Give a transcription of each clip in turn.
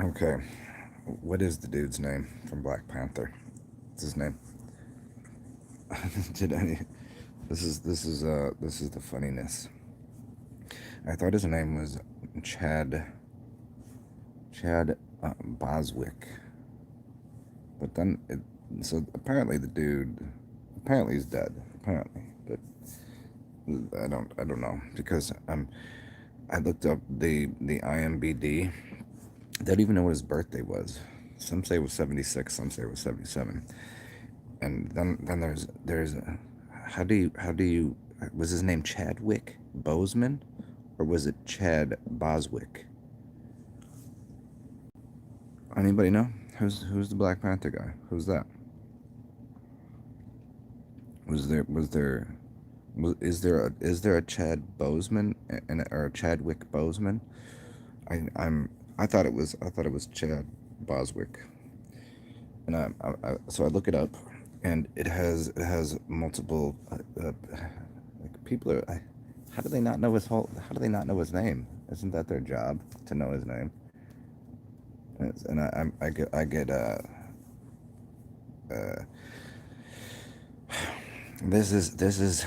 Okay, what is the dude's name from Black Panther? What's his name? Did any? This is the funniness. I thought his name was Chad Chad Boswick, but then so apparently the dude apparently he's dead apparently, but I don't know because I looked up the IMBD. They don't even know what his birthday was. Some say it was 76, some say it was 77. And then there's how do you was his name Chadwick Boseman or was it Chad Boswick? Anybody know? Who's the Black Panther guy? Who's that? Was there is there a Chad Boseman and or a Chadwick Boseman? I thought it was Chad Boswick, and so I look it up, and it has multiple like people are. How do they not know his whole? How do they not know his name? Isn't that their job to know his name? Uh, this is this is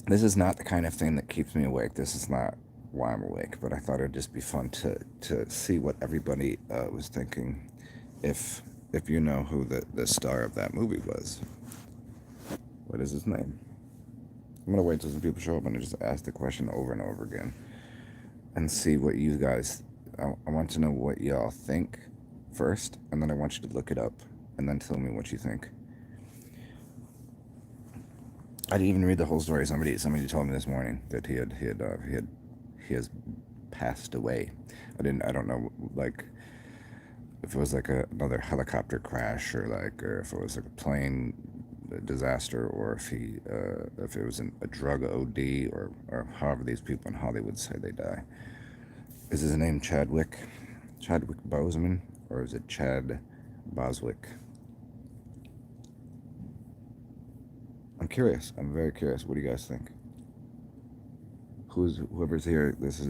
this is not the kind of thing that keeps me awake. This is not why I'm awake. But I thought it'd just be fun to see what everybody was thinking, if if you know who the star of that movie was. What is his name? I'm gonna wait till some people show up and just ask the question over and over again and see what you guys. I want to know what y'all think first, and then I want you to look it up and then tell me what you think. I didn't even read the whole story. Somebody told me this morning that he has passed away. I don't know like if it was like another helicopter crash or if it was like a plane disaster or if it was a drug OD or however these people in Hollywood say they die. Is his name Chadwick Boseman, or is it Chad Boswick? I'm curious. I'm very curious. What do you guys think? Whoever's here? It's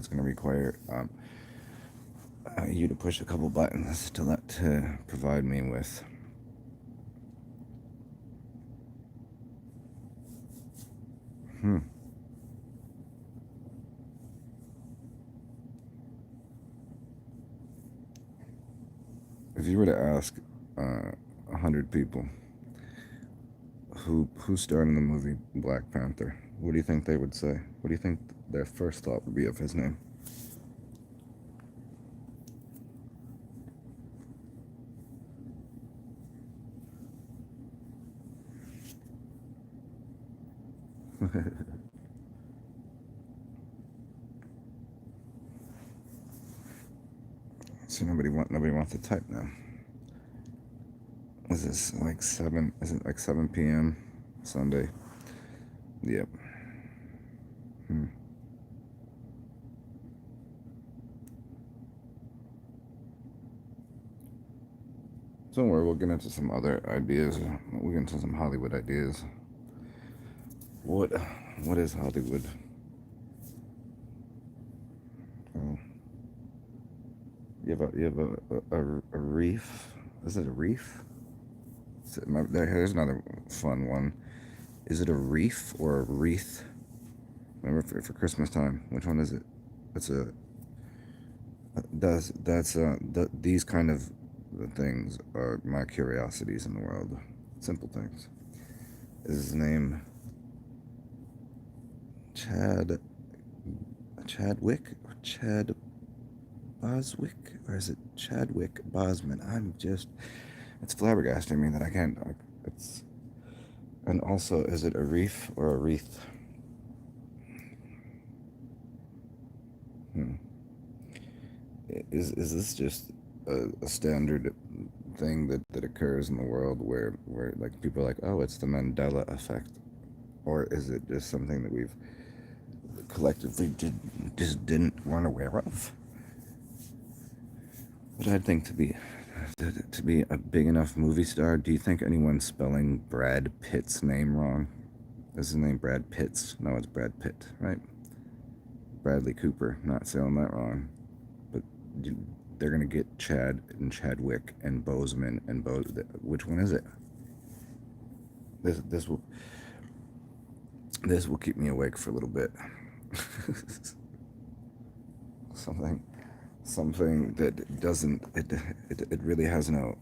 going to require you to push a couple buttons to provide me with. Hmm. If you were to ask 100 people who starred in the movie Black Panther, what do you think they would say? What do you think their first thought would be of his name? So nobody wants to type now. Is this like 7? Is it like 7 p.m. Sunday? Yep. Hmm. Don't worry, we'll get into some other ideas. We'll get into some Hollywood ideas. What what is Hollywood? Oh, you have a reef. Is it a reef? Here's another fun one. Is it a reef or a wreath? Remember for Christmas time, which one is it? It's a these kind of things are my curiosities in the world. Simple things. Is his name Chad Chadwick or Chad Boswick, or is it Chadwick Bosman? It's flabbergasting me that I can't. It's and also, is it a reef or a wreath? Hmm. Is this just a standard thing that occurs in the world where like people are like, oh, it's the Mandela effect, or is it just something that we've collectively just didn't weren't aware of? But I'd think to be a big enough movie star, do you think anyone's spelling Brad Pitt's name wrong? Is his name Brad Pitts? No, it's Brad Pitt, right? Bradley Cooper, not saying that wrong. But do they're gonna get Chad and Chadwick and Bozeman and Bose. Which one is it? This will keep me awake for a little bit. something something that doesn't it really has no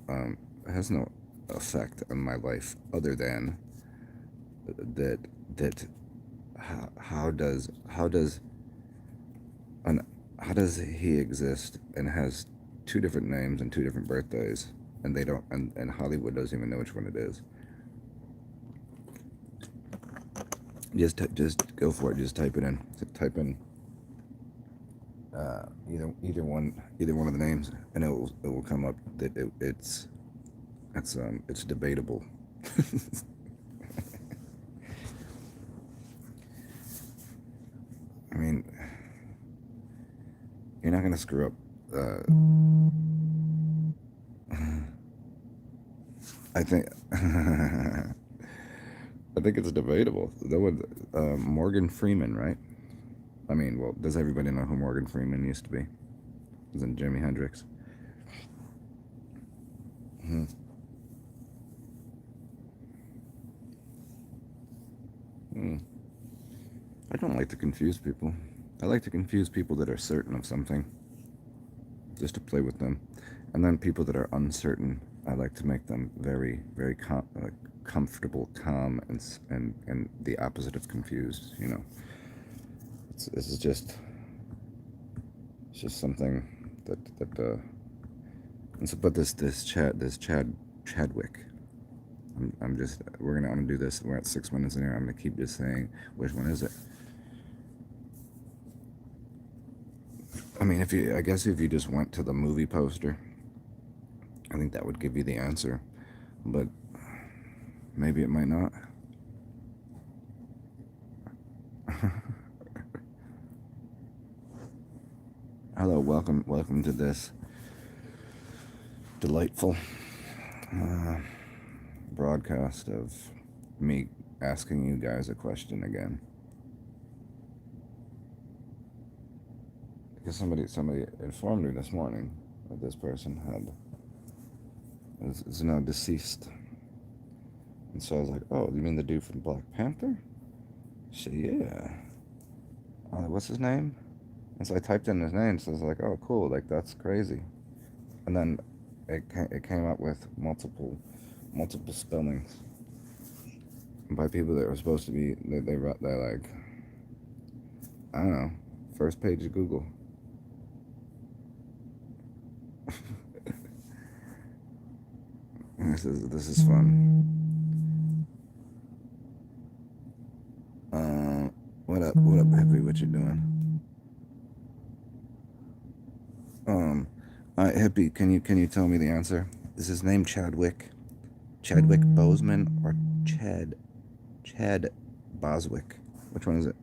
effect on my life other than that how does an how does he exist and has two different names and two different birthdays, and they don't, and Hollywood doesn't even know which one it is. Just go for it. Just type it in. Type in either one of the names, and it will come up that it's debatable. I mean, you're not gonna screw up. I think I think it's debatable. That would Morgan Freeman, right? I mean, well, does everybody know who Morgan Freeman used to be? He was in Jimi Hendrix. I don't like to confuse people. I like to confuse people that are certain of something, just to play with them. And then people that are uncertain, I like to make them very, very comfortable, calm, and the opposite of confused. You know, this is just something that and so, but this Chadwick. I'm gonna do this. We're at 6 minutes in here. I'm gonna keep just saying, which one is it? I mean, I guess if you just went to the movie poster, I think that would give you the answer, but maybe it might not. Hello, welcome to this delightful broadcast of me asking you guys a question again. Because somebody informed me this morning that this person is now deceased. And so I was like, oh, you mean the dude from Black Panther? She said, yeah. What's his name? And so I typed in his name, so I was like, oh, cool, like, that's crazy. And then it came up with multiple spellings by people that were supposed to be, they're like, I don't know, first page of Google. This is fun. What up, Hippie? What you doing? Hippie, can you tell me the answer? Is his name Chadwick Boseman, or Chad Boswick? Which one is it?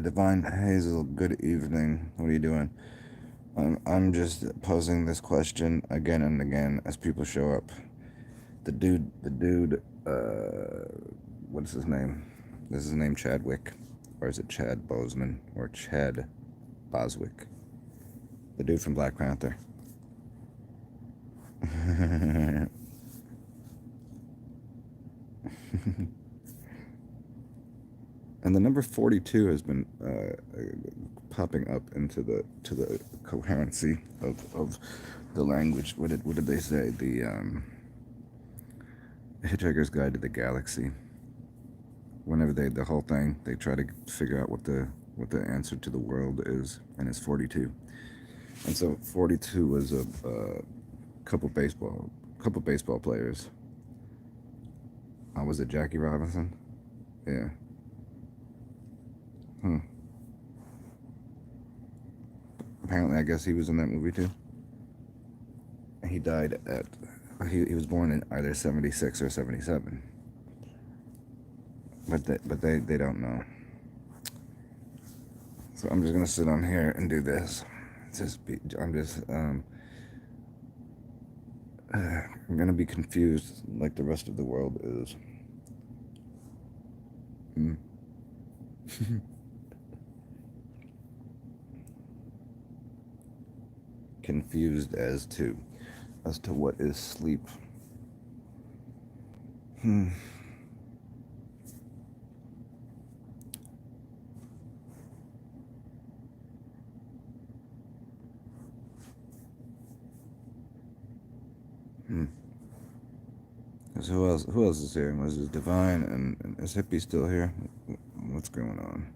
Divine Hazel, good evening. What are you doing? I'm just posing this question again and again as people show up. The dude, what is his name? Is his name Chadwick? Or is it Chad Boseman? Or Chad Boswick? The dude from Black Panther. And the number 42 has been popping up into the coherency of the language. What did they say? The Hitchhiker's Guide to the Galaxy. Whenever the whole thing, they try to figure out what the answer to the world is, and it's 42. And so 42 was a couple baseball players. Was it Jackie Robinson? Yeah. Apparently, I guess he was in that movie too. He died at, he was born in either 76 or 77. But they don't know. So I'm just gonna sit on here and do this. I'm just I'm gonna be confused like the rest of the world is. Mm. Confused as to what is sleep. Hmm. Hmm. 'Cause who else is here? Was it Divine and is Hippie still here? What's going on?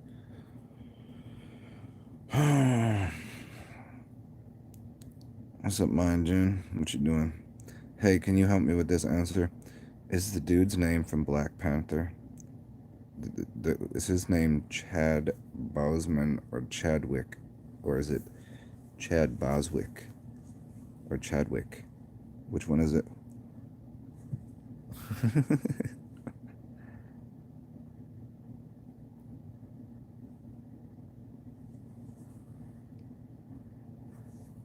What's up, Mind June? What you doing? Hey, can you help me with this answer? Is the dude's name from Black Panther? Is his name Chad Boseman or Chadwick? Or is it Chad Boswick? Or Chadwick? Which one is it?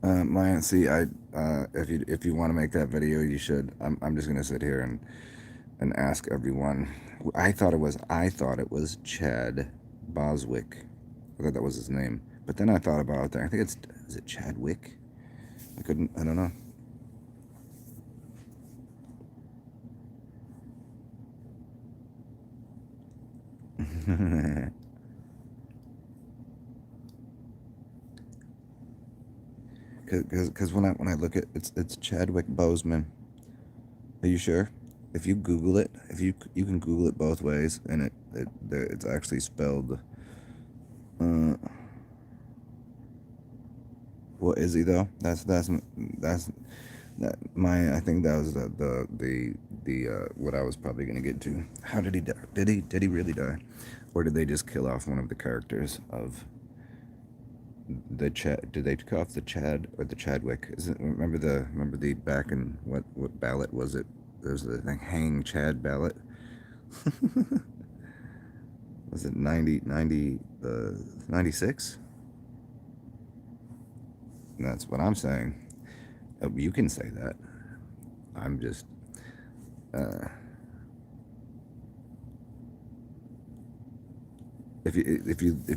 Maya, see, if you want to make that video, you should. I'm just gonna sit here and ask everyone. I thought it was Chad Boswick. I thought that was his name, but then I thought about it. I think is it Chadwick? I don't know. Because when I look at it's Chadwick Boseman. Are you sure? If you Google it, if you can Google it both ways, and it's actually spelled. Uh, what is he though? That's that my I think that was the what I was probably gonna get to. How did he die? Did he really die, or did they just kill off one of the characters of the Chad? Did they kill off the Chad or the Chadwick? Is it remember the back in what ballot was it? There's the thing hang Chad ballot. Was it 96? That's what I'm saying. You can say that. I'm just uh, if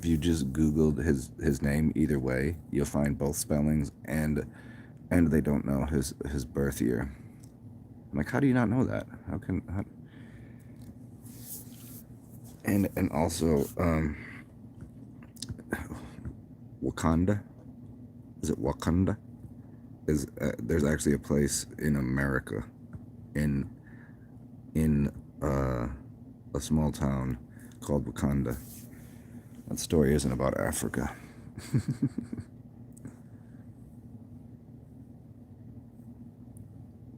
you just Googled his name either way, you'll find both spellings and they don't know his birth year. I'm like, how do you not know that? And also Wakanda, is it Wakanda? Is there's actually a place in America, in in a small town called Wakanda. That story isn't about Africa.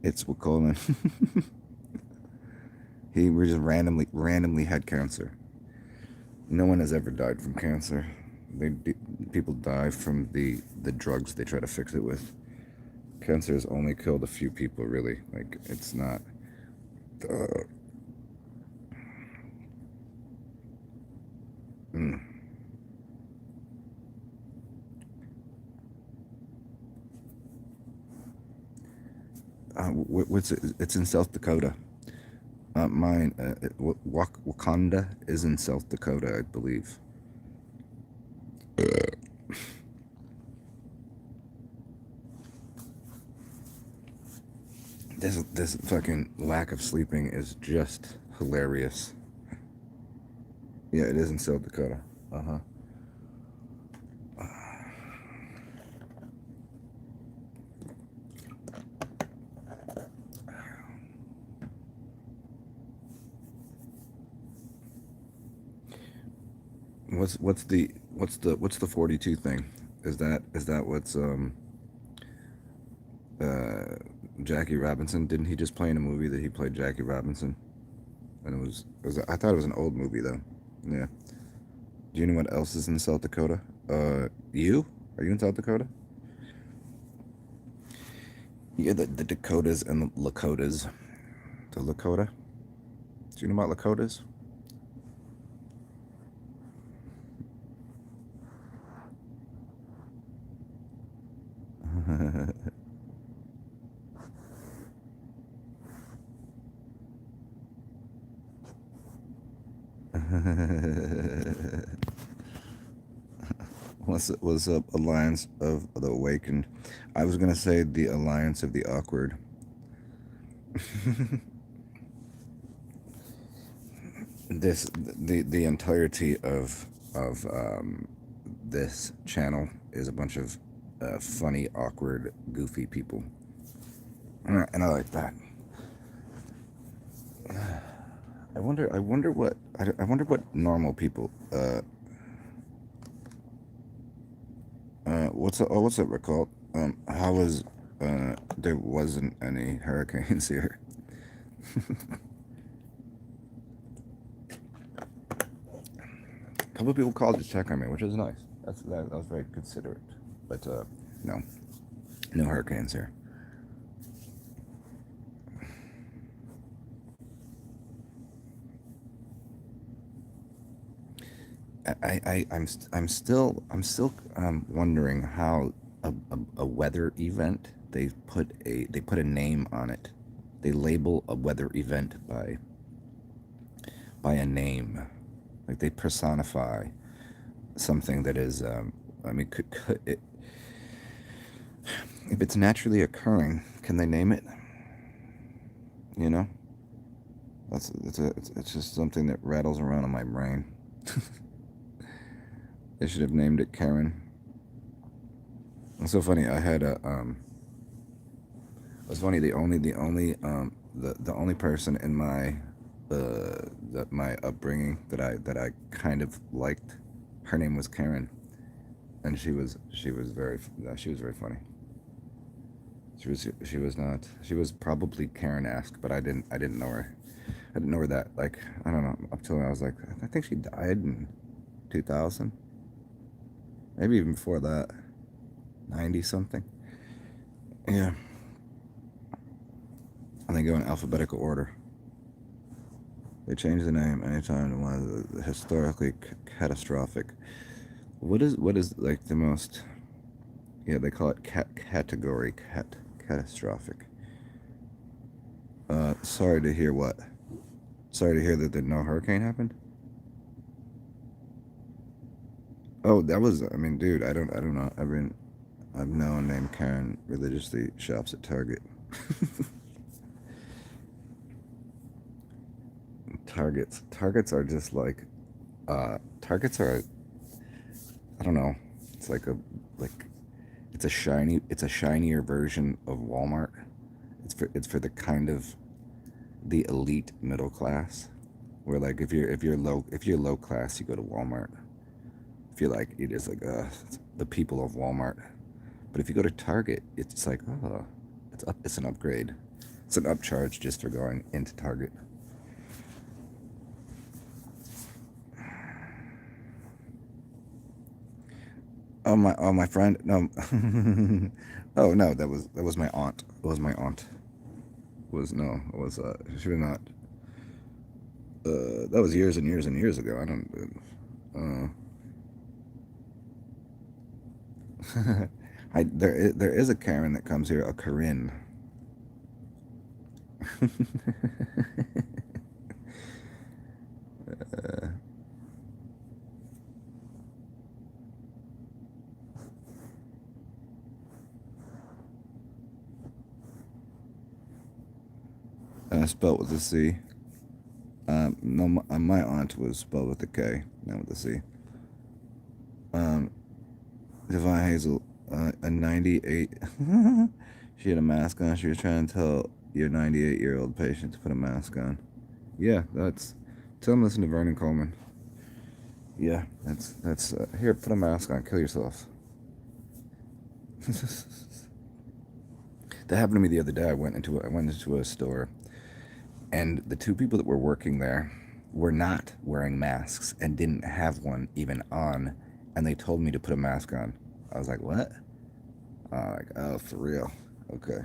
It's Wakolan. He just randomly had cancer. No one has ever died from cancer. They People die from the drugs they try to fix it with. Cancer has only killed a few people, really. Like it's not. Uh, mm. What's it? It's in South Dakota. Mine, Wakanda is in South Dakota, I believe. This fucking lack of sleeping is just hilarious. Yeah, it is in South Dakota. Uh huh. What's the 42 thing? Is that what's uh Jackie Robinson? Didn't he just play in a movie that he played Jackie Robinson? And I thought it was an old movie though. Yeah. Do you know what else is in South Dakota? You? Are you in South Dakota? Yeah, the Dakotas and the Lakotas. The Lakota? Do you know about Lakotas? What's up, Alliance of the Awakened? I was gonna say the Alliance of the Awkward. The entirety of this channel is a bunch of funny, awkward, goofy people, and I like that. I wonder what normal people. What's it called? How was there wasn't any hurricanes here? A couple of people called to check on me, which is nice. That was very considerate. But no, no hurricanes here. I'm still wondering how a weather event they put a name on it. They label a weather event by a name, like they personify something that is. I mean, could it, if it's naturally occurring, can they name it? You know, it's just something that rattles around in my brain. They should have named it Karen. It's so funny. I had a It's funny. The only person in my my upbringing that I kind of liked, her name was Karen, and she was very funny. She was probably Karen-esque, but I didn't know her. I didn't know her that, like, I don't know, up till I was like, I think she died in 2000, maybe even before that, 90 something. Yeah, and they go in alphabetical order. They change the name anytime to one of the historically catastrophic. What is like the most? Yeah, they call it catastrophic. Sorry to hear what. Sorry to hear that no hurricane happened. Oh, that was. I mean, dude, I don't know. I've known named Karen religiously shops at Target. Targets are just like. Targets are. I don't know. It's like a like. It's a shinier version of Walmart. It's for the kind of the elite middle class, where like if you're low class, you go to Walmart. If you're like it is like the people of Walmart. But if you go to Target, it's like, oh, it's an upgrade. It's an upcharge just for going into Target. Oh my friend, no. Oh no, that was my aunt. It was my aunt. It was she was not. That was years and years and years ago. I don't. There is a Karen that comes here, a Corinne. Spelled with a C. No, my aunt was spelled with a K, not with a C. Divine Hazel, a 98. She had a mask on. She was trying to tell your 98-year-old patient to put a mask on. Yeah, that's. Tell him listen to Vernon Coleman. Yeah, that's. Here, put a mask on. Kill yourself. That happened to me the other day. I went into a store, and the two people that were working there were not wearing masks and didn't have one even on, and they told me to put a mask on. I was like, what? Like, oh, for real? Okay.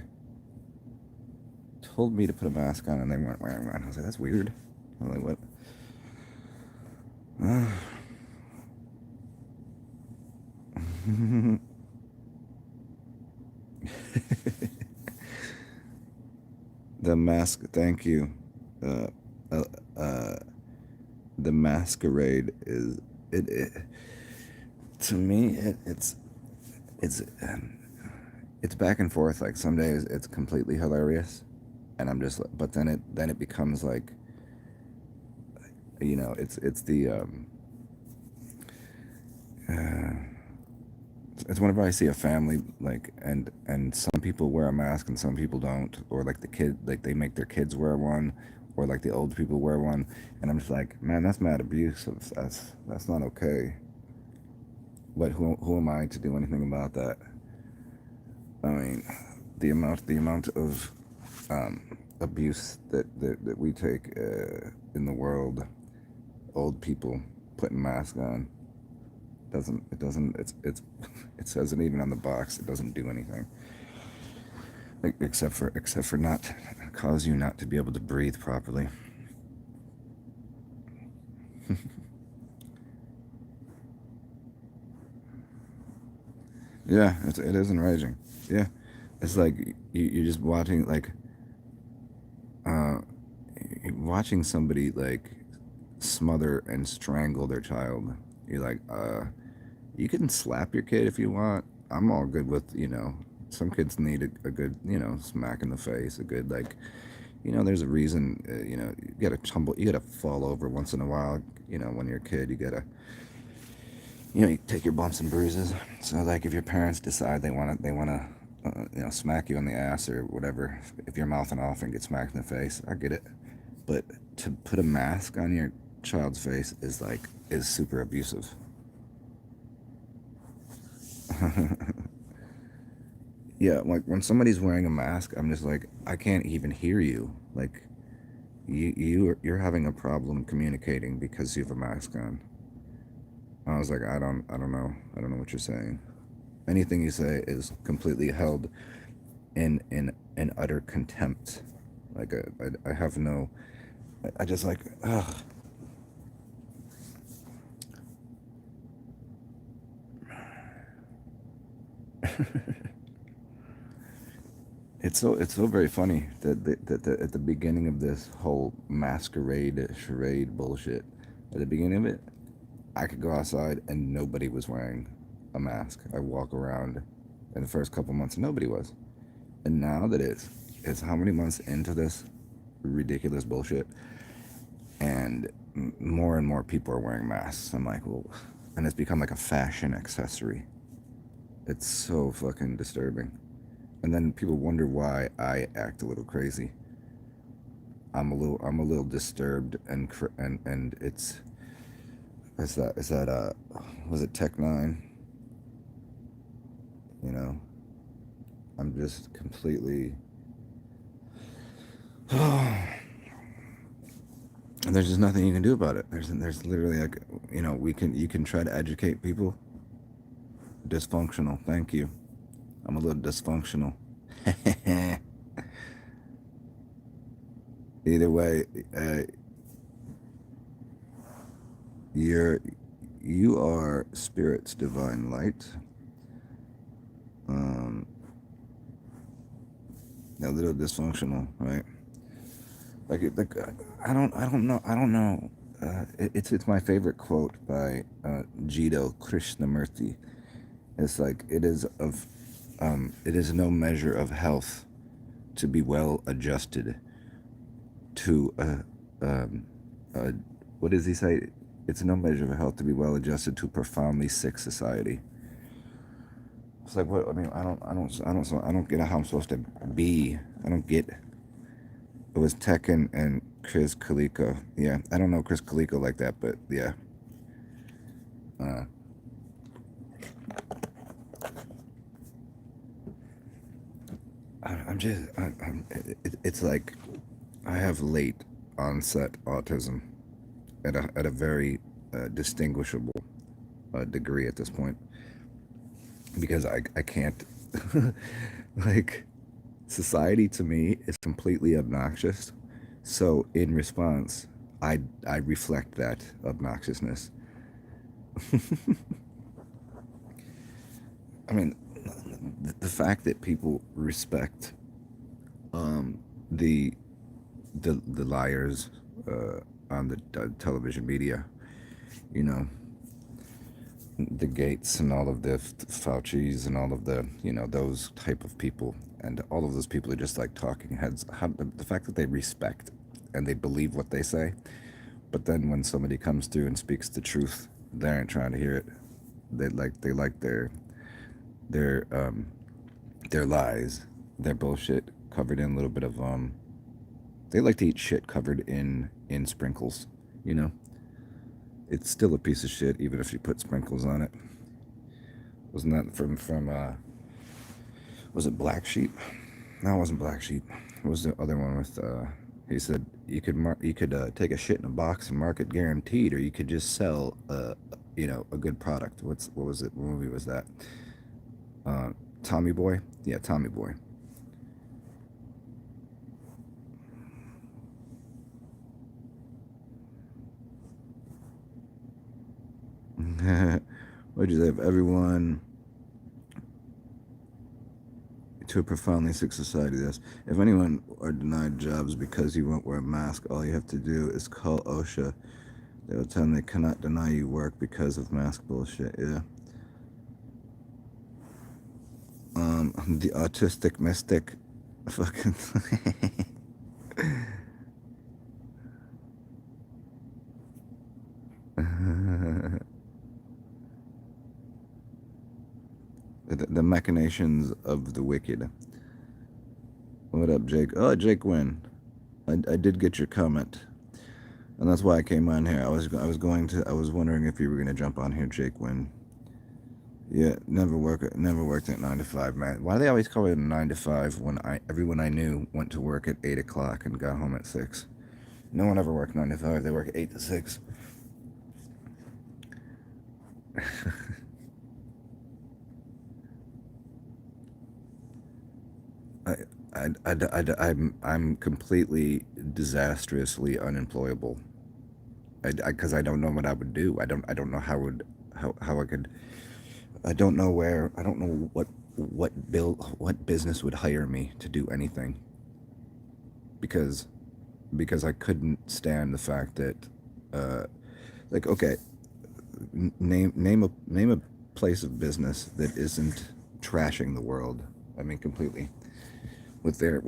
Told me to put a mask on, and they weren't wearing one. I was like, that's weird. I'm like, what? The mask. Thank you. Uh, uh, uh, the masquerade is it to me. It's it's back and forth. Like some days it's completely hilarious, and I'm just. But then it becomes like, it's the uh, it's whenever I see a family like and some people wear a mask and some people don't, or like the kid like they make their kids wear one, or like the old people wear one, and I'm just like, man, that's mad abusive. That's not okay. But who am I to do anything about that? I mean, the amount of abuse that we take in the world, old people putting masks on doesn't it says it even on the box. It doesn't do anything except for not cause you not to be able to breathe properly. Yeah, it is enraging. Yeah, it's like you're just watching like uh, watching somebody like smother and strangle their child. You're like, you can slap your kid if you want. I'm all good with, some kids need a good, smack in the face, a good, like, there's a reason, you gotta you gotta fall over once in a while, when you're a kid, you take your bumps and bruises. So, like, if your parents decide they wanna, smack you in the ass or whatever, if you're mouthing off and get smacked in the face, I get it. But to put a mask on your child's face is super abusive. Yeah, like when somebody's wearing a mask, I'm just like, I can't even hear you. Like, you're having a problem communicating because you have a mask on. I was like, I don't know what you're saying. Anything you say is completely held in utter contempt. Like, I have no, I just like, ugh. It's so very funny that at the beginning of this whole masquerade charade bullshit, at the beginning of it, I could go outside and nobody was wearing a mask. I walk around in the first couple months, nobody was. And now that it's how many months into this ridiculous bullshit, and more and more people are wearing masks. I'm like, well, and it's become like a fashion accessory. It's so fucking disturbing. And then people wonder why I act a little crazy. I'm a little disturbed and it's is that was it Tech 9? You know, I'm just completely and there's just nothing you can do about it. There's literally like, you can try to educate people. Dysfunctional. Thank you. I'm a little dysfunctional. Either way, uh, you're you are spirit's divine light. Um, a little dysfunctional, right? I don't know. It's my favorite quote by Jito Krishnamurti. It's like it is no measure of health to be well adjusted to a what does he say? It's no measure of health to be well adjusted to a profoundly sick society. It's like, what? I mean, I don't get how I'm supposed to be. I don't get. It was Tekken and Chris Kaliko. Yeah, I don't know Chris Kaliko like that, but yeah. Uh, I'm just. It's like I have late onset autism at a very distinguishable degree at this point, because I can't like, society to me is completely obnoxious. So in response, I reflect that obnoxiousness. I mean, the fact that people respect the the liars on the television media, you know, the Gates and all of the Fauci's and all of the, you know, those type of people, and all of those people are just like talking heads. The fact that they respect and they believe what they say, but then when somebody comes through and speaks the truth, they aren't trying to hear it. They like their their lies, their bullshit covered in a little bit of They like to eat shit covered in sprinkles. You know, it's still a piece of shit even if you put sprinkles on it. Wasn't that from was it Black Sheep? No, it wasn't Black Sheep. It was the other one with he said you could take a shit in a box and mark it guaranteed, or you could just sell you know, a good product. What was it? What movie was that? Tommy Boy? Yeah, Tommy Boy. What'd you say? If everyone to a profoundly sick society, yes. If anyone are denied jobs because you won't wear a mask, all you have to do is call OSHA. They will tell them they cannot deny you work because of mask bullshit. Yeah. The autistic mystic, fucking. The machinations of the wicked. What up, Jake? Oh, Jake Wynn. I did get your comment, and that's why I came on here. I was wondering if you were gonna jump on here, Jake Wynn. Yeah, never worked at 9 to 5, man. Why do they always call it a 9 to 5 when everyone I knew went to work at 8 o'clock and got home at 6? No one ever worked 9 to 5. They work 8 to 6. I'm completely disastrously unemployable. Because I don't know what I would do. I don't know how I could. I don't know where. I don't know what business would hire me to do anything. Because I couldn't stand the fact that, like, okay, name a place of business that isn't trashing the world. I mean, completely with their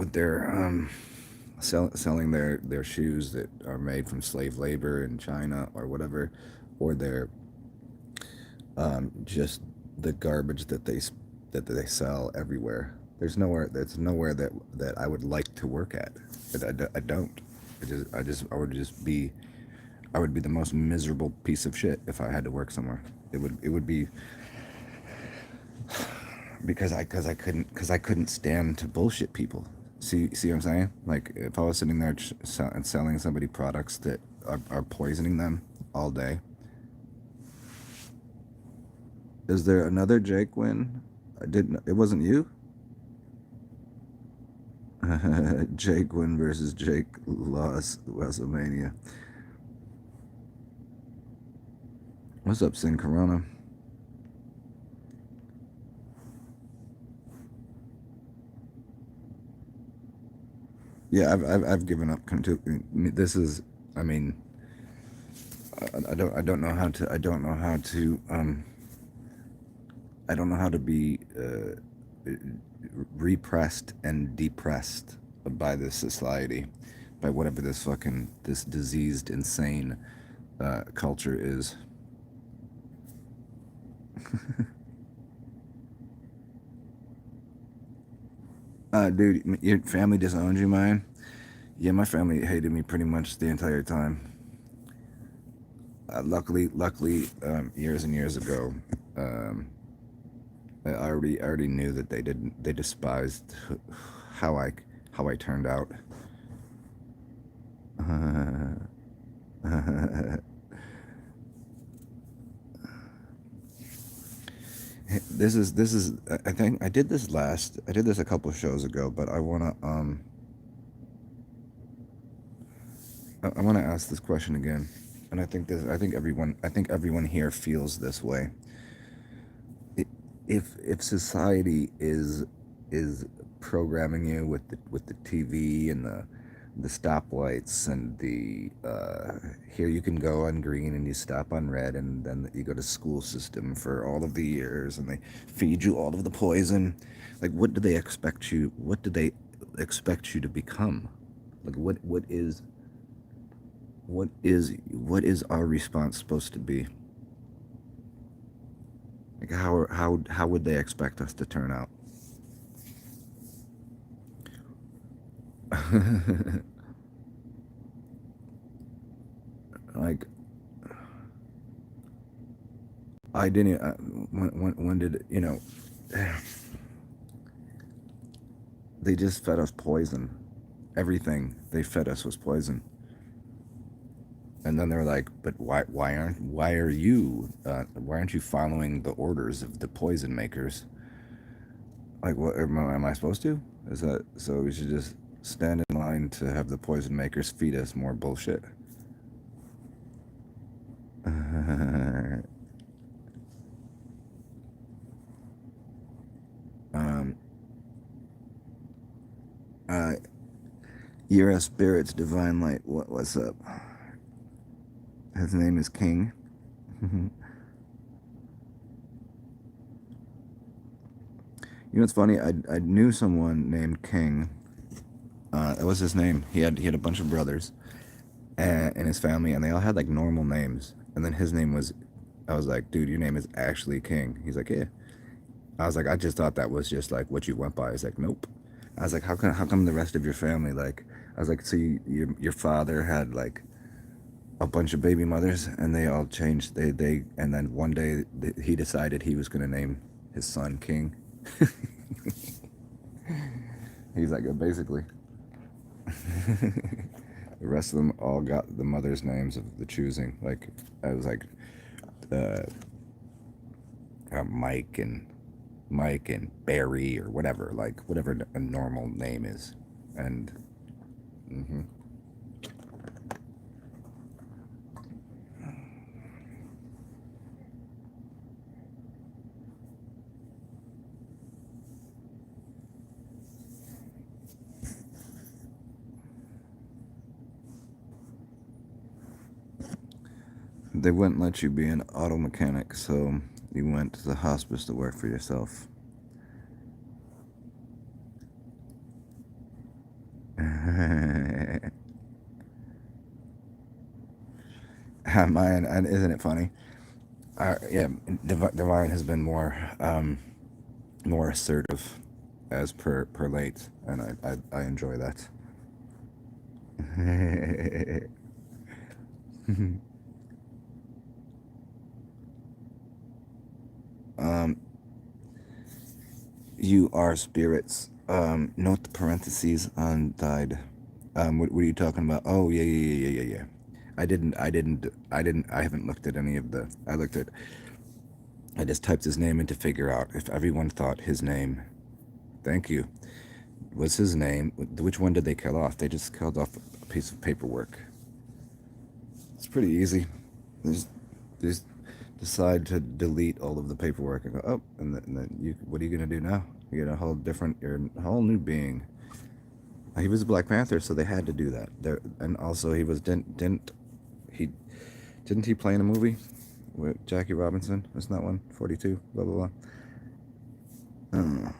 selling their shoes that are made from slave labor in China or whatever, or their just the garbage that they sell everywhere. There's nowhere that I would like to work at. I don't. I would be the most miserable piece of shit if I had to work somewhere. It would be because I couldn't stand to bullshit people. See what I'm saying? Like, if I was sitting there and selling somebody products that are poisoning them all day. Is there another Jake win? I didn't. It wasn't you. Jake win versus Jake lost WrestleMania. What's up, Sin Corona? Yeah, I've given up. This is, I mean, I don't know how to. I don't know how to. I don't know how to be repressed and depressed by this society, by whatever this diseased, insane culture is. Dude, your family disowned you, man. Yeah, my family hated me pretty much the entire time. Luckily, years and years ago, I already knew that they despised how I turned out. This is I think I did this a couple of shows ago, but I wanna I wanna ask this question again, and I think everyone here feels this way. if society is programming you with the TV and the stoplights and the here you can go on green and you stop on red, and then you go to school system for all of the years and they feed you all of the poison, like what do they expect you, what do they expect you to become? Like what is our response supposed to be? Like how would they expect us to turn out? Like I didn't. When did you know? They just fed us poison. Everything they fed us was poison. And then they're like, "But why are you? Why aren't you following the orders of the poison makers? Like, what am I supposed to? Is that so? We should just stand in line to have the poison makers feed us more bullshit." um, uh, You're a spirit's divine light. What's up? His name is King. You know what's funny? I knew someone named King. That was his name. He had a bunch of brothers, and in his family, and they all had like normal names. And then his name was. I was like, dude, your name is actually King. He's like, yeah. I was like, I just thought that was just like what you went by. He's like, nope. I was like, how come the rest of your family like? I was like, so your father had like a bunch of baby mothers, and they all changed. They and then one day he decided he was gonna name his son King. He's like, basically. The rest of them all got the mother's names of the choosing. Like I was like, uh, Mike and Barry or whatever, like whatever a normal name is, and. Mm-hmm. They wouldn't let you be an auto mechanic, so you went to the hospice to work for yourself. Mine, and isn't it funny? Yeah, Divine has been more assertive as per late, and I enjoy that. um, you are spirits. Note the parentheses on died. What are you talking about? Oh yeah. I haven't looked at any of the. I just typed his name in to figure out if everyone thought his name. Thank you. Was his name? Which one did they kill off? They just killed off a piece of paperwork. It's pretty easy. Just decide to delete all of the paperwork and go, oh, and then what are you gonna do now? You get a whole different, you're a whole new being. He was a Black Panther, so they had to do that. And also he was didn't he play in a movie with Jackie Robinson? Wasn't that one? 42. Blah blah blah.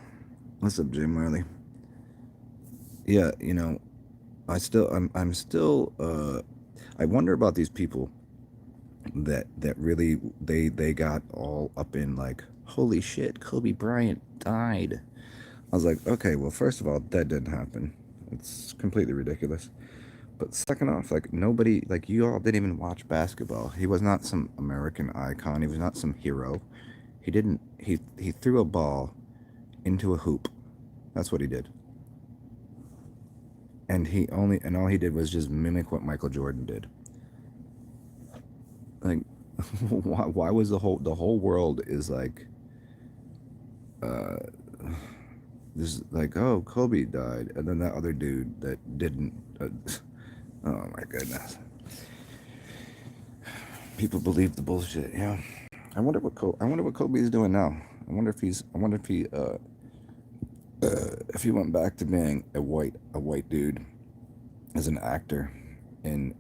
What's up, Jay Marley? Yeah, I'm still. I wonder about these people that really they got all up in like, holy shit, Kobe Bryant died. I was like, okay, well, first of all, that didn't happen. It's completely ridiculous. But second off, like nobody, like you all didn't even watch basketball. He was not some American icon. He was not some hero. He didn't. He threw a ball into a hoop. That's what he did. And all he did was just mimic what Michael Jordan did. Like, why was the whole world is like, uh, this like, oh, Kobe died, and then that other dude that didn't. Oh my goodness. People believe the bullshit. Yeah. I wonder what Kobe is doing now. I wonder if he went back to being a white dude as an actor in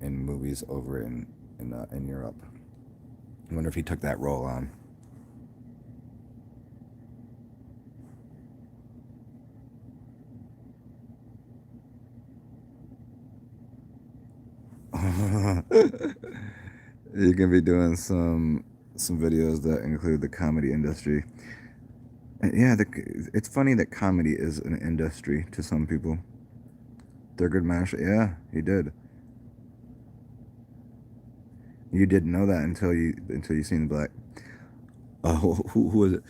movies over in Europe. I wonder if he took that role on. You can be doing some videos that include the comedy industry. Yeah, it's funny that comedy is an industry to some people. Thurgood Marshall, yeah, he did. You didn't know that until you seen the black. Oh, who was it?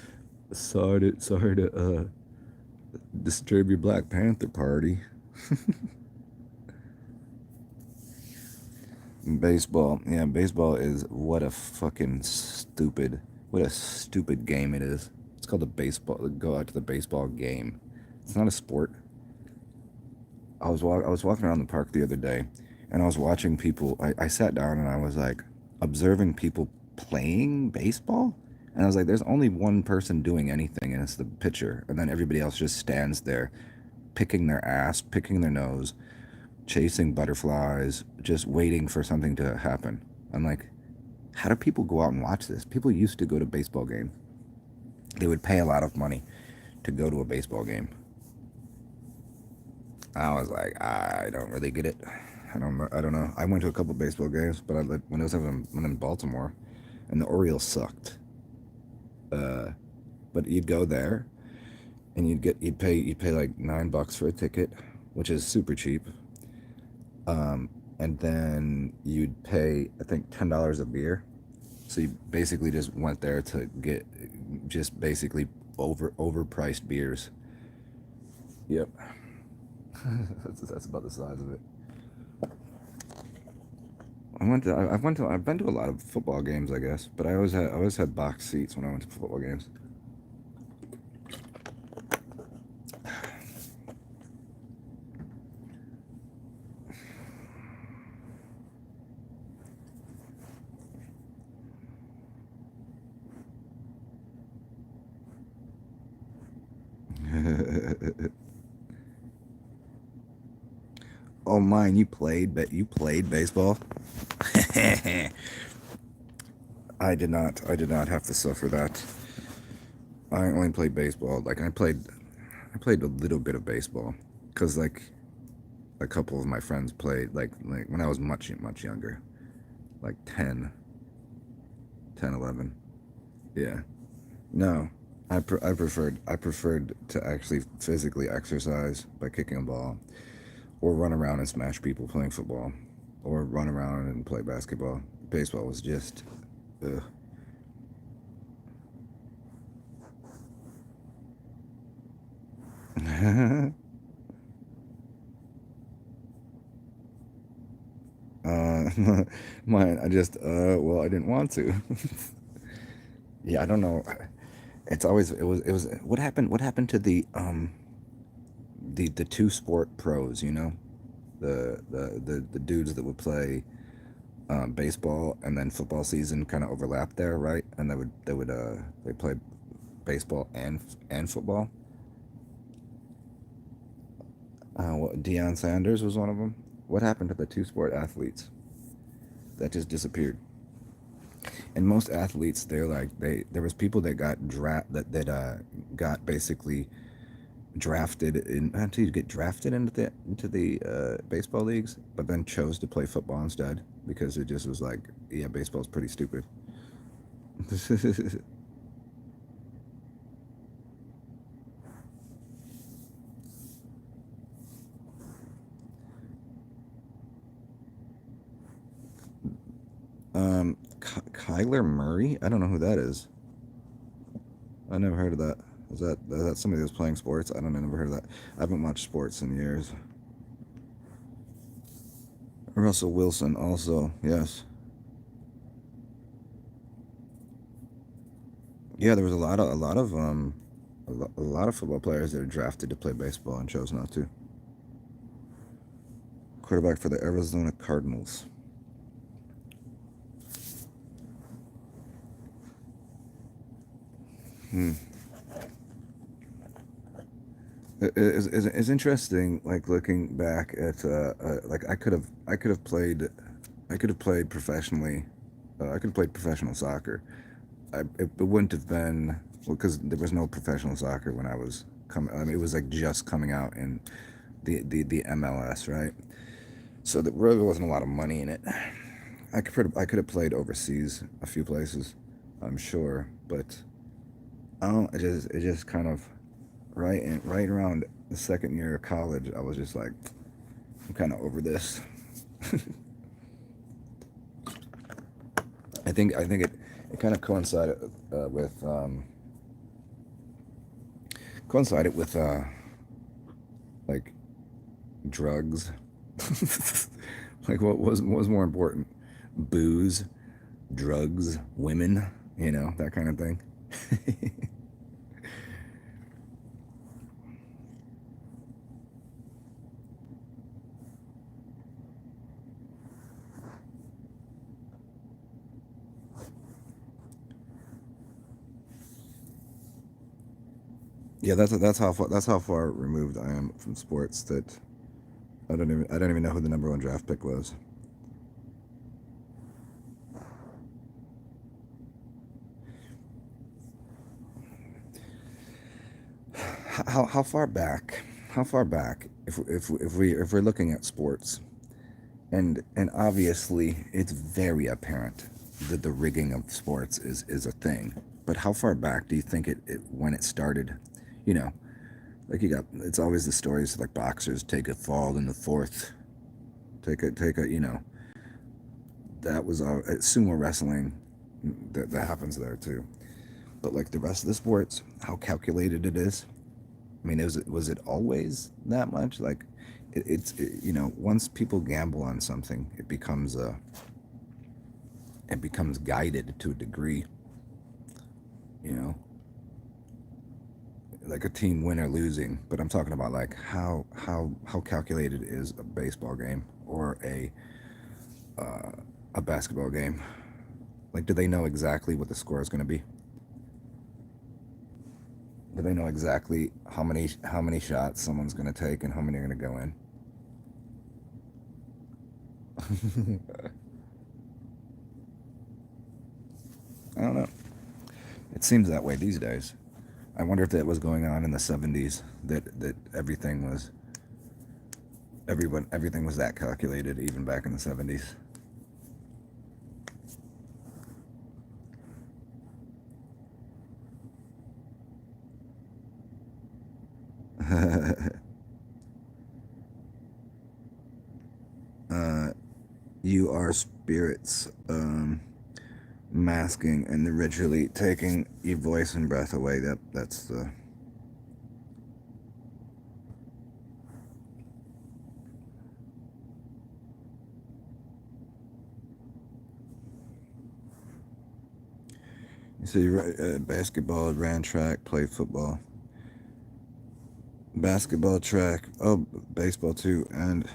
Sorry to disturb your Black Panther party. Baseball, yeah, baseball is what a stupid game it is. It's called a baseball. Go out to the baseball game. It's not a sport. I was walking around the park the other day, and I was watching people. I sat down and I was like observing people playing baseball, and I was like, "There's only one person doing anything, and it's the pitcher, and then everybody else just stands there, picking their ass, picking their nose, chasing butterflies, just waiting for something to happen." I'm like, how do people go out and watch this? People used to go to baseball games. They would pay a lot of money to go to a baseball game. I was like, I don't really get it. I don't know. I went to a couple baseball games, but when I was when in Baltimore, and the Orioles sucked. But you'd go there, and you'd pay like $9 for a ticket, which is super cheap. And then you'd pay, I think, $10 a beer. So you basically just went there to get just basically overpriced beers. Yep. That's about the size of it. I've been to a lot of football games, I guess, but I always had box seats when I went to football games. Oh, mine, you played baseball? I did not have to suffer that. I only played baseball. Like I played a little bit of baseball cuz like a couple of my friends played like when I was much younger, like 10, 11. Yeah. No. I preferred to actually physically exercise by kicking a ball, or run around and smash people playing football, or run around and play basketball. Baseball was just, ugh. uh, mine. Well, I didn't want to. Yeah, I don't know. It was what happened to the two sport pros, you know, the dudes that would play baseball, and then football season kind of overlapped there, right? And they play baseball and football. Deion Sanders was one of them. What happened to the two sport athletes that just disappeared? And most athletes, they're like there was people that got got basically drafted in until you get drafted into the baseball leagues, but then chose to play football instead because it just was like, yeah, baseball's pretty stupid. Kyler Murray, I don't know who that is. I never heard of that. Is that somebody that's playing sports? I never heard of that. I haven't watched sports in years. Russell Wilson also, yes. Yeah, there was a lot of football players that are drafted to play baseball and chose not to. Quarterback for the Arizona Cardinals. Hmm. It's interesting, like looking back at like I could have played professionally. I could have played professional soccer. It wouldn't have been, well, because there was no professional soccer when I was coming. I mean, it was like just coming out in the MLS, right? So there really wasn't a lot of money in it. I could have played overseas a few places, I'm sure, but I don't. It just kind of right around the second year of college, I was just like, I'm kind of over this. I think it kind of coincided with like drugs. Like what was more important? Booze, drugs, women, that kind of thing. Yeah, that's how far removed I am from sports that I don't even know who the number one draft pick was. How far back? How far back? If we're looking at sports, and obviously it's very apparent that the rigging of sports is a thing. But how far back do you think it when it started? You know, like you got it's always the stories like boxers take a fall in the fourth, take a that was sumo wrestling that happens there too. But like the rest of the sports, how calculated it is. I mean, was it always that much? Like, once people gamble on something, it becomes guided to a degree. You know, like a team win or losing. But I'm talking about like how calculated is a baseball game or a basketball game? Like, do they know exactly what the score is going to be? Do they know exactly how many shots someone's going to take and how many are going to go in? I don't know. It seems that way these days. I wonder if that was going on in the '70s. That everything was that calculated even back in the '70s. uh, you are spirits masking and literally taking your voice and breath away. That's the. So you basketball, ran track, played football, basketball, track. Oh, baseball too, and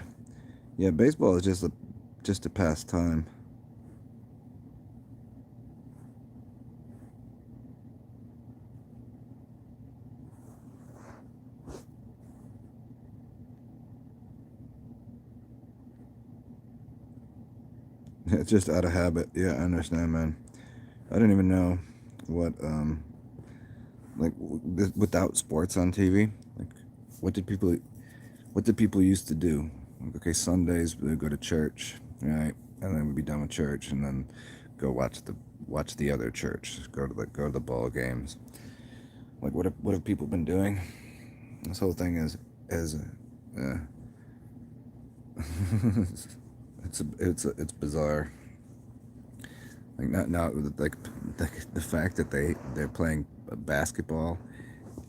yeah, baseball is just a pastime. It's just out of habit. Yeah, I understand, man. I didn't even know what like without sports on TV. Like, what did people what did people used to do? Like, okay, Sundays we would go to church, right? And then we'd be done with church, and then go watch the other church. Go to the ball games. Like, what have people been doing? This whole thing is uh, it's bizarre. Like not now like the fact that they're playing basketball.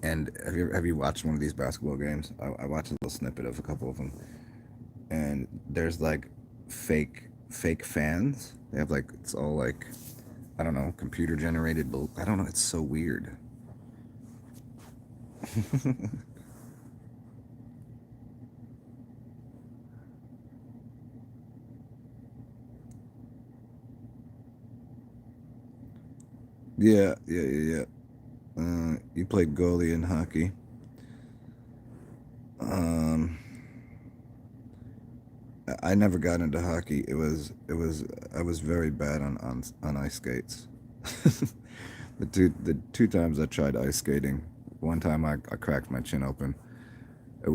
And have you watched one of these basketball games? I watched a little snippet of a couple of them, and there's like fake fans. They have like it's all like I don't know computer generated. I don't know. It's so weird. Yeah. he played goalie in hockey. Um, I never got into hockey. I was very bad on ice skates. The two times I tried ice skating, one time I cracked my chin open.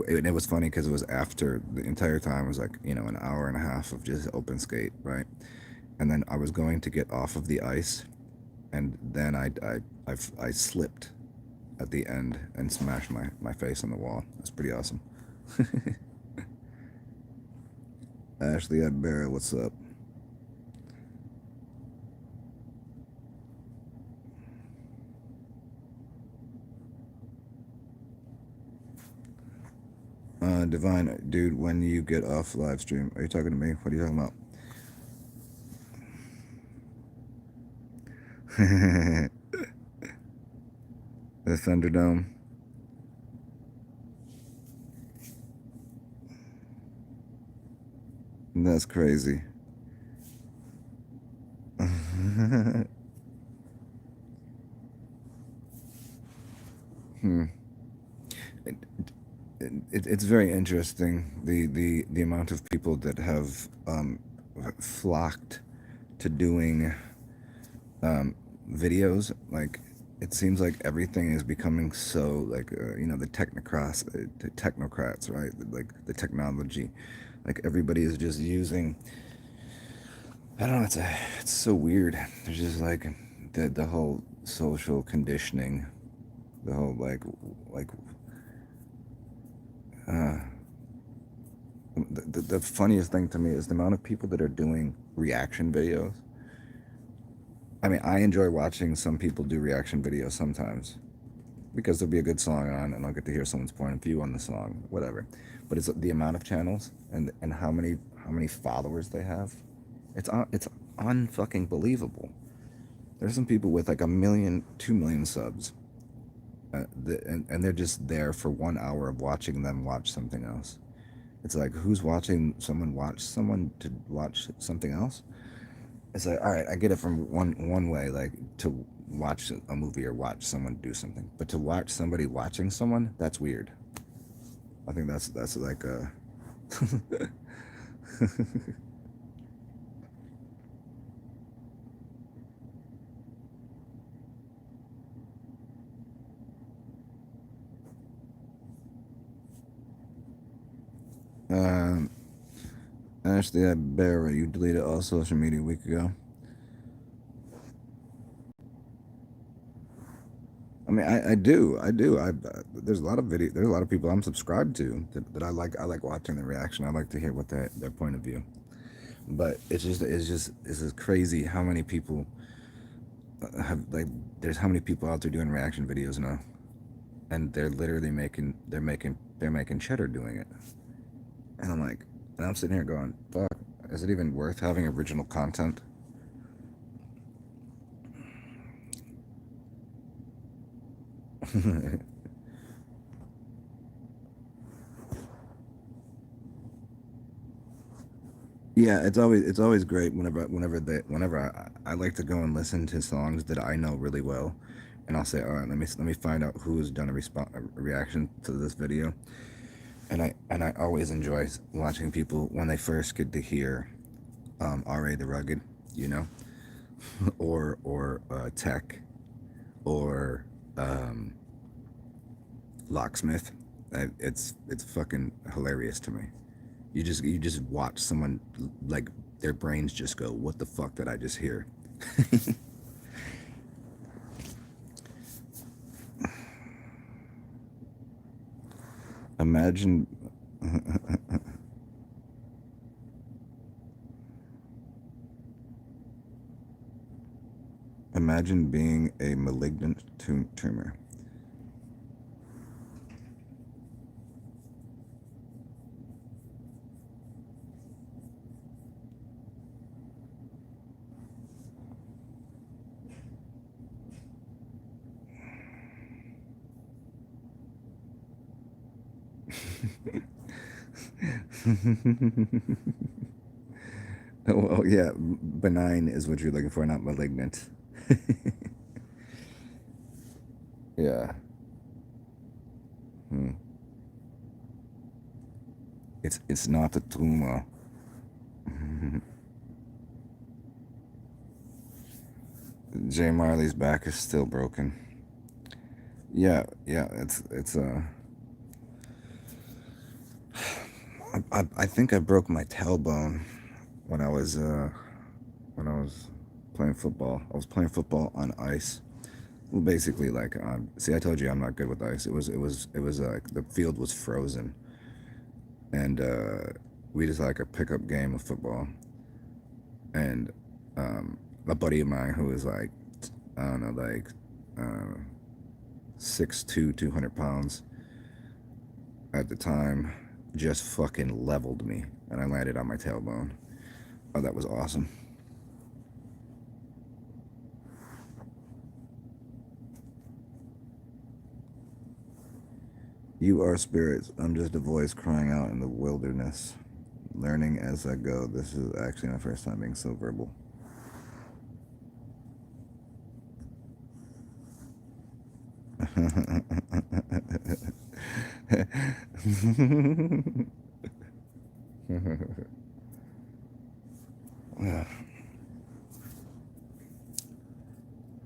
It was funny because it was after the entire time was like, an hour and a half of just open skate, right? And then I was going to get off of the ice, and then I slipped at the end and smashed my face on the wall. That's pretty awesome. Ashley at Barrett, what's up? Divine, dude, when you get off live stream, are you talking to me? What are you talking about? The Thunderdome. That's crazy. Hmm. It's very interesting the amount of people that have flocked to doing videos. Like, it seems like everything is becoming so like the technocrats, right? Like the technology, like everybody is just using. I don't know. It's so weird. There's just like the whole social conditioning, the whole like uh, the funniest thing to me is the amount of people that are doing reaction videos. I mean, I enjoy watching some people do reaction videos sometimes because there'll be a good song on and I'll get to hear someone's point of view on the song, whatever. But it's the amount of channels and how many followers they have. It's unfucking believable. There's some people with like 1 million, 2 million subs, and they're just there for 1 hour of watching them watch something else. It's like, who's watching someone watch someone to watch something else? It's like, all right, I get it from one way, like to watch a movie or watch someone do something, but to watch somebody watching someone, that's weird. I think that's like um, Ashley at Barra, you deleted all social media a week ago. I mean, I do, there's a lot of there's a lot of people I'm subscribed to that I like. I like watching their reaction. I like to hear what their point of view. But it's just crazy how many people have like. There's how many people out there doing reaction videos now, and they're literally making cheddar doing it. And I'm like, and I'm sitting here going, fuck, is it even worth having original content? Yeah, it's always great whenever I like to go and listen to songs that I know really well, and I'll say, all right, let me find out who's done a reaction to this video, and I always enjoy watching people when they first get to hear R.A. the Rugged, you know, or Tech, or Locksmith. It's fucking hilarious to me. You just watch someone, like, their brains just go, what the fuck did I just hear? Imagine imagine being a malignant tumor. Well, yeah, benign is what you're looking for, not malignant. Yeah. It's not a tumor. Jay Marley's back is still broken. Yeah, yeah, I think I broke my tailbone when when I was playing football. I was playing football on ice. Well, basically, like, see, I told you I'm not good with ice. It was the field was frozen, and we just like a pickup game of football. And a buddy of mine who was like, I don't know, like uh, 6'2", 200 pounds at the time, just fucking leveled me, and I landed on my tailbone. Oh, that was awesome. You are spirits. I'm just a voice crying out in the wilderness, learning as I go. This is actually my first time being so verbal.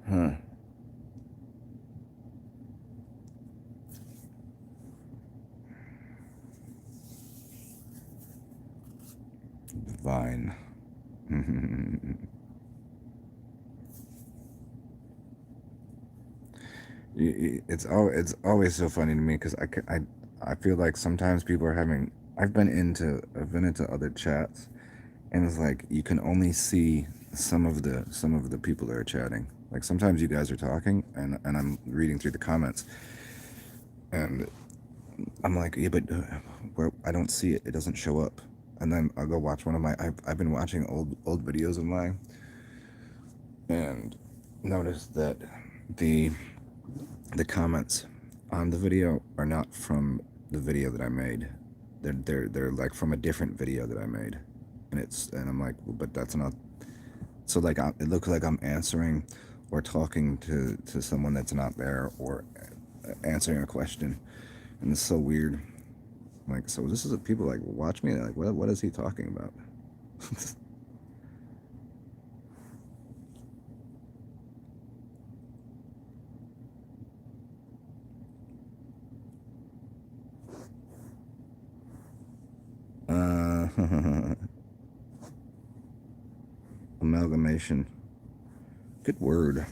Huh. Divine. It's always so funny to me because I feel like sometimes people are having. I've been into other chats, and it's like you can only see some of the people that are chatting. Like sometimes you guys are talking, and I'm reading through the comments, and I'm like, yeah, but where I don't see it. It doesn't show up. And then I'll go watch one of my. I've been watching old videos of mine, and noticed that the the comments on the video are not from the video that I made. They're like from a different video that I made, and I'm like, well, but that's not. So like it looks like I'm answering or talking to someone that's not there, or answering a question, and it's so weird. Like, so this is what people like watch me. Like, what is he talking about? uh, Amalgamation. Good word.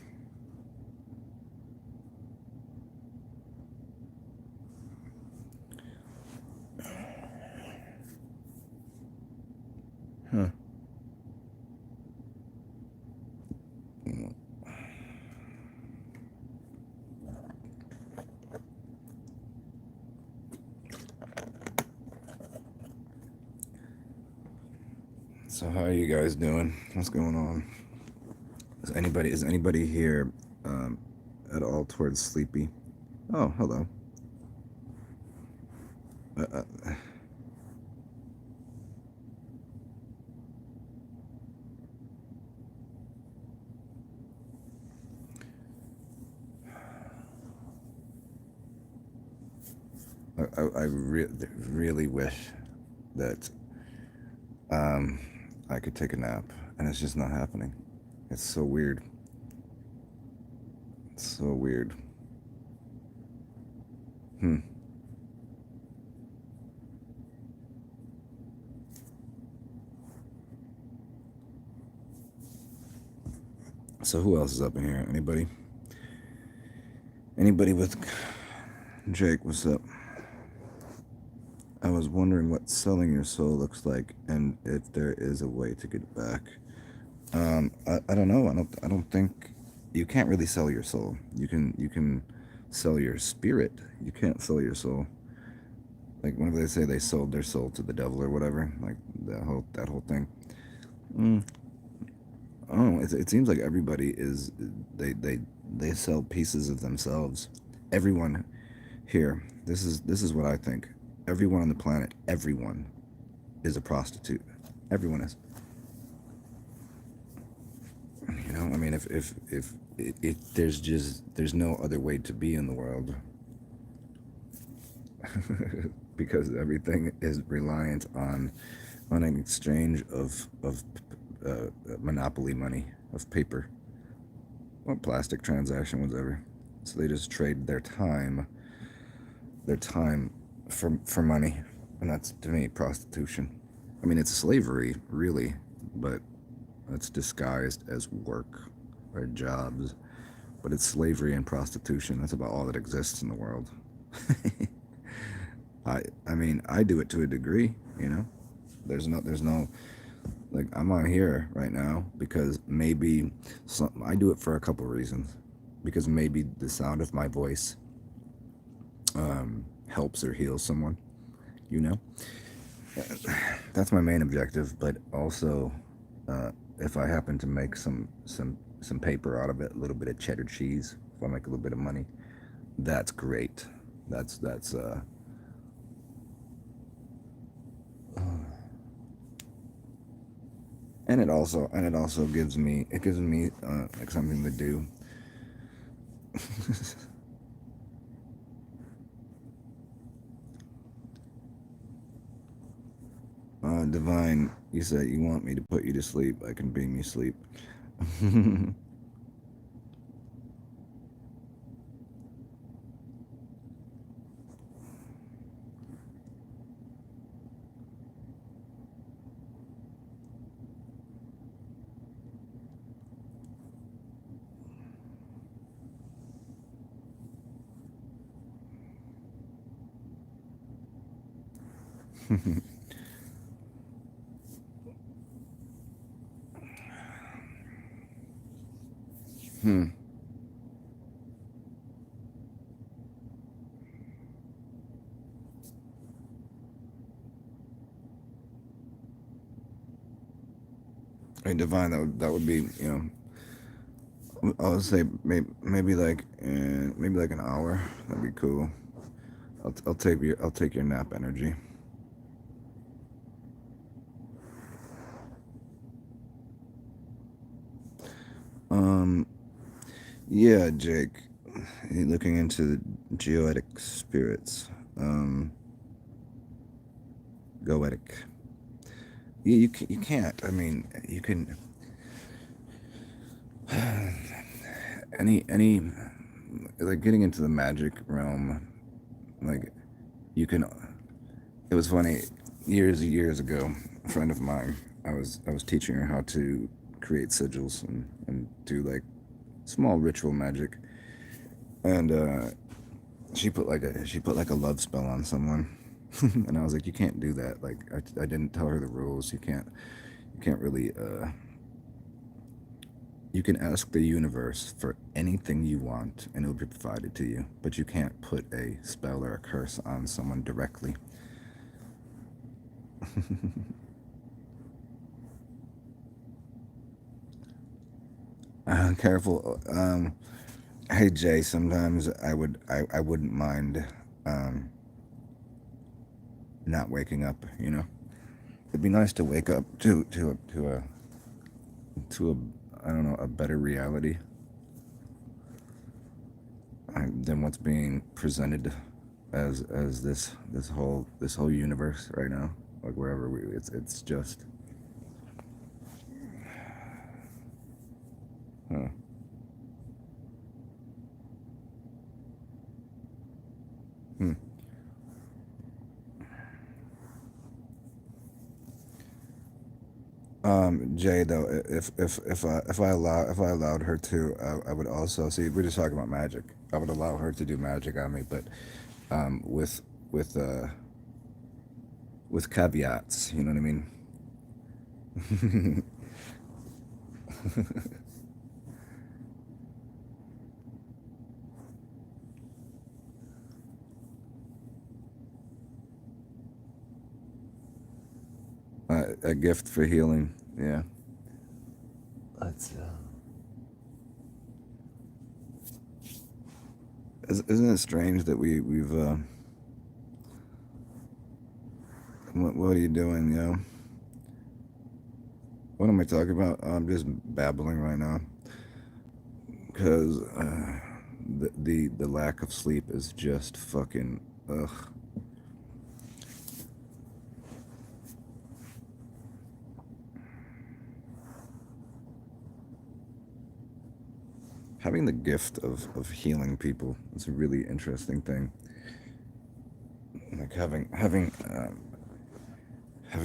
Huh. So how are you guys doing? What's going on? Is anybody here at all towards sleepy? Oh, hello. Uh, uh, I really wish that I could take a nap, and it's just not happening. It's so weird. It's so weird. Hmm. So who else is up in here? Anybody? Anybody with Jake? What's up? I was wondering what selling your soul looks like, and if there is a way to get it back. I don't know. I don't think you can't really sell your soul. You can sell your spirit. You can't sell your soul. Like whenever they say they sold their soul to the devil or whatever, like that whole thing. Mm, I don't know. It seems like everybody is they they they sell pieces of themselves. Everyone here. This is what I think. Everyone on the planet. Everyone is a prostitute. Everyone is. You know, I mean, if there's no other way to be in the world, because everything is reliant on an exchange of monopoly money, of paper, or plastic transaction, whatever. So they just trade their time for money, and that's, to me, prostitution. I mean, it's slavery, really, but it's disguised as work or jobs. But it's slavery and prostitution. That's about all that exists in the world. I mean, I do it to a degree, you know. There's no like, I'm on here right now because maybe I do it for a couple reasons. Because maybe the sound of my voice helps or heals someone, you know. That's my main objective. But also, if I happen to make some paper out of it, a little bit of cheddar cheese, if I make a little bit of money, that's great. That's and it also gives me like something to do. Divine, you said you want me to put you to sleep. I can bring you sleep. Hmm. Hey, Divine, that would be, I would say maybe like an hour. That'd be cool. I'll take your nap energy. Um, yeah, Jake. Looking into the geoetic spirits. Goetic. You can't. I mean, you can. Any like getting into the magic realm, like you can. It was funny. Years ago, a friend of mine, I was teaching her how to create sigils and do like small ritual magic, and she put like a love spell on someone, and I was like, you can't do that. Like I didn't tell her the rules. You can't really you can ask the universe for anything you want and it'll be provided to you, but you can't put a spell or a curse on someone directly. Careful. Hey Jay, sometimes I wouldn't mind um, not waking up. You know, it'd be nice to wake up to a, I don't know, a better reality than what's being presented as this whole universe right now. Like wherever it's just. Huh. Hmm. Jay, though, if I allowed her to, I would also see. We're just talking about magic. I would allow her to do magic on me, but um, with with uh, with caveats. You know what I mean? A gift for healing. Yeah. Let's. Isn't it strange that we've what are you doing? What am I talking about? I'm just babbling right now because the lack of sleep is just fucking ugh. having the gift of healing people is a really interesting thing. Like having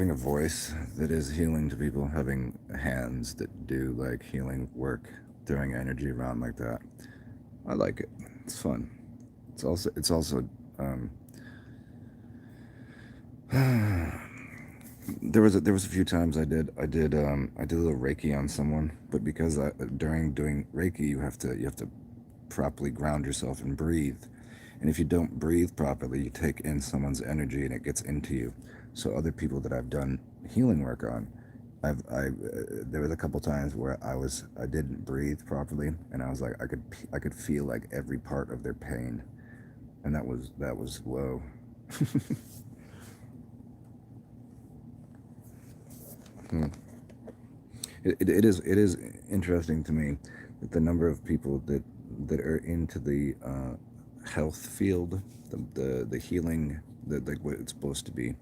a voice that is healing to people, having hands that do like healing work, throwing energy around like that. I like it. It's fun. It's also um, there was a few times I did a little Reiki on someone, but because during doing Reiki you have to properly ground yourself and breathe. And if you don't breathe properly, you take in someone's energy and it gets into you. So other people that I've done healing work on, there was a couple times where I didn't breathe properly, and I was like I could feel like every part of their pain, and that was whoa. Hmm. It is interesting to me that the number of people that are into the health field, the healing, like what it's supposed to be,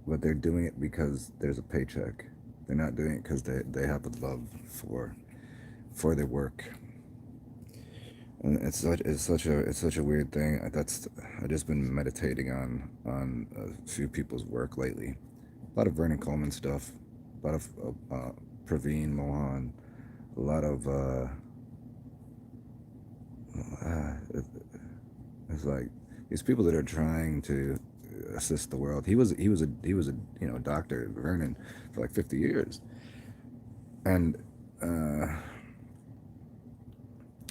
but they're doing it because there's a paycheck. They're not doing it because they have a love for their work. And it's such a weird thing. I've just been meditating on a few people's work lately. A lot of Vernon Coleman stuff, a lot of Praveen Mohan, a lot of it, it's like these people that are trying to assist the world. He was a doctor, Vernon, for like 50 years, and uh,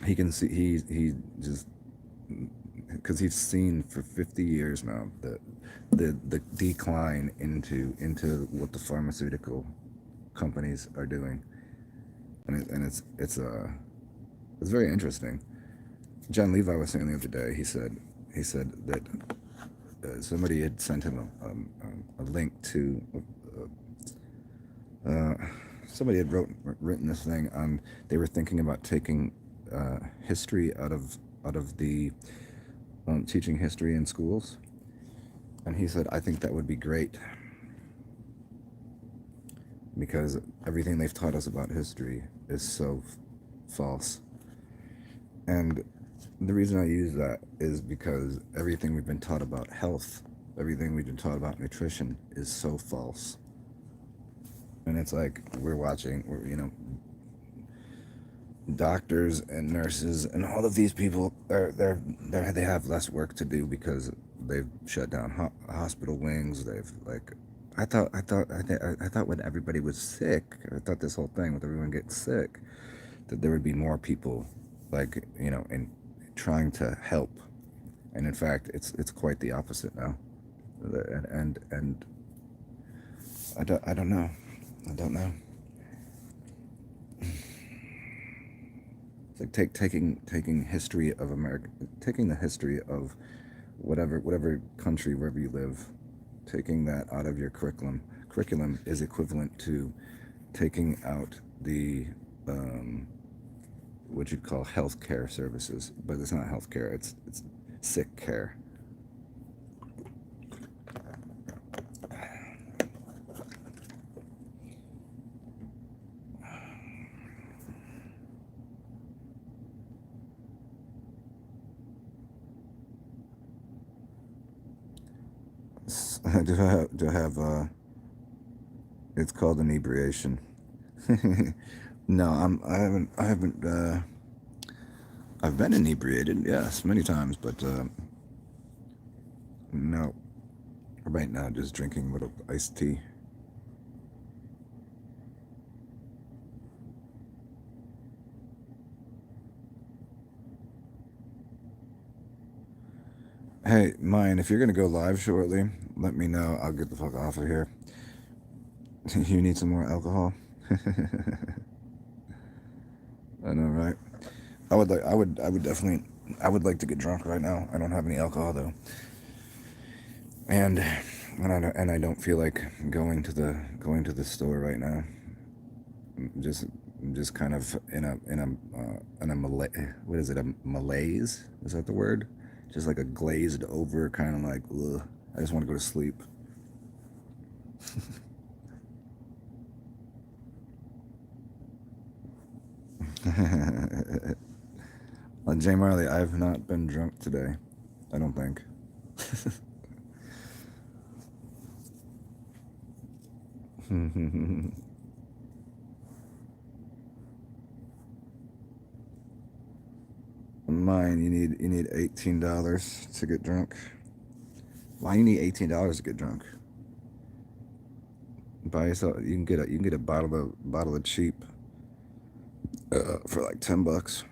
he can see he just because he's seen for 50 years now the decline into what the pharmaceutical companies are doing, and it's very interesting. John Levi was saying the other day. He said that somebody had sent him a link to uh, somebody had written this thing on. They were thinking about taking history out of the teaching history in schools, and he said I think that would be great because everything they've taught us about history is so false. And the reason I use that is because everything we've been taught about health, everything we've been taught about nutrition is so false. And it's like doctors and nurses and all of these people they have less work to do because they've shut down hospital wings. They've like I thought when everybody was sick, I thought this whole thing with everyone getting sick, that there would be more people like in trying to help, and in fact it's quite the opposite now. And I don't know. It's like taking history of America, taking the history of whatever country wherever you live, taking that out of your curriculum. Curriculum is equivalent to taking out the what you'd call healthcare services, but it's not healthcare. It's sick care. Do I have it's called inebriation. No, I haven't I've been inebriated, yes, many times, but no, right now just drinking a little iced tea. Hey, mine, if you're gonna go live shortly, let me know. I'll get the fuck off of here. You need some more alcohol? I know, right? I would definitely, I would like to get drunk right now. I don't have any alcohol though, and and I don't feel like going to the store right now. Just just kind of in a what is it, a malaise? Is that the word? Just like a glazed over kind of like ugh. I just want to go to sleep. Jay Marley, I have not been drunk today. I don't think. Mine, you need $18 to get drunk. Why you need $18 to get drunk? Buy yourself. You can get a bottle of cheap for like $10.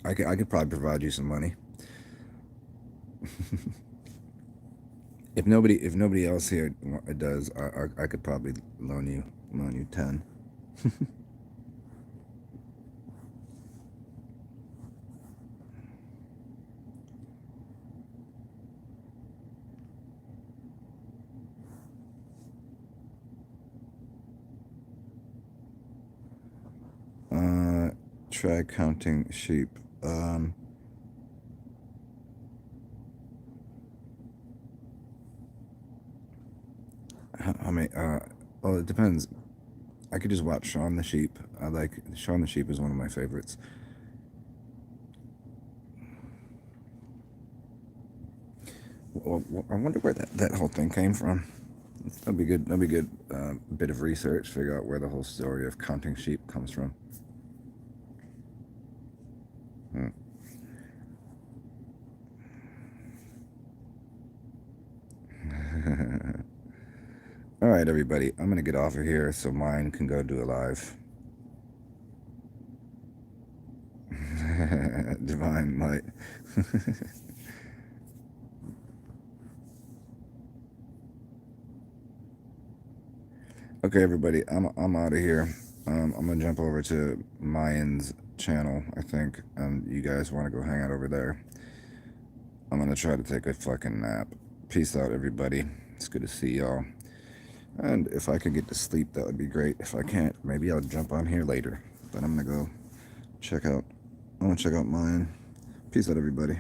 I could probably provide you some money. If nobody else here does, I could probably loan you 10. Try counting sheep. How many? Well, it depends. I could just watch Shaun the Sheep. Shaun the Sheep is one of my favorites. Well, I wonder where that whole thing came from. That'd be good. That'd be good. Bit of research, figure out where the whole story of counting sheep comes from. Hmm. All right, everybody. I'm gonna get off of here so mine can go do a live. Divine light. Okay, everybody. I'm out of here. I'm gonna jump over to Mayan's channel, I think, and you guys want to go hang out over there. I'm gonna try to take a fucking nap. Peace out, everybody. It's good to see y'all. And if I could get to sleep, that would be great. If I can't, maybe I'll jump on here later. But I'm gonna go check out. I want to check out mine. Peace out, everybody.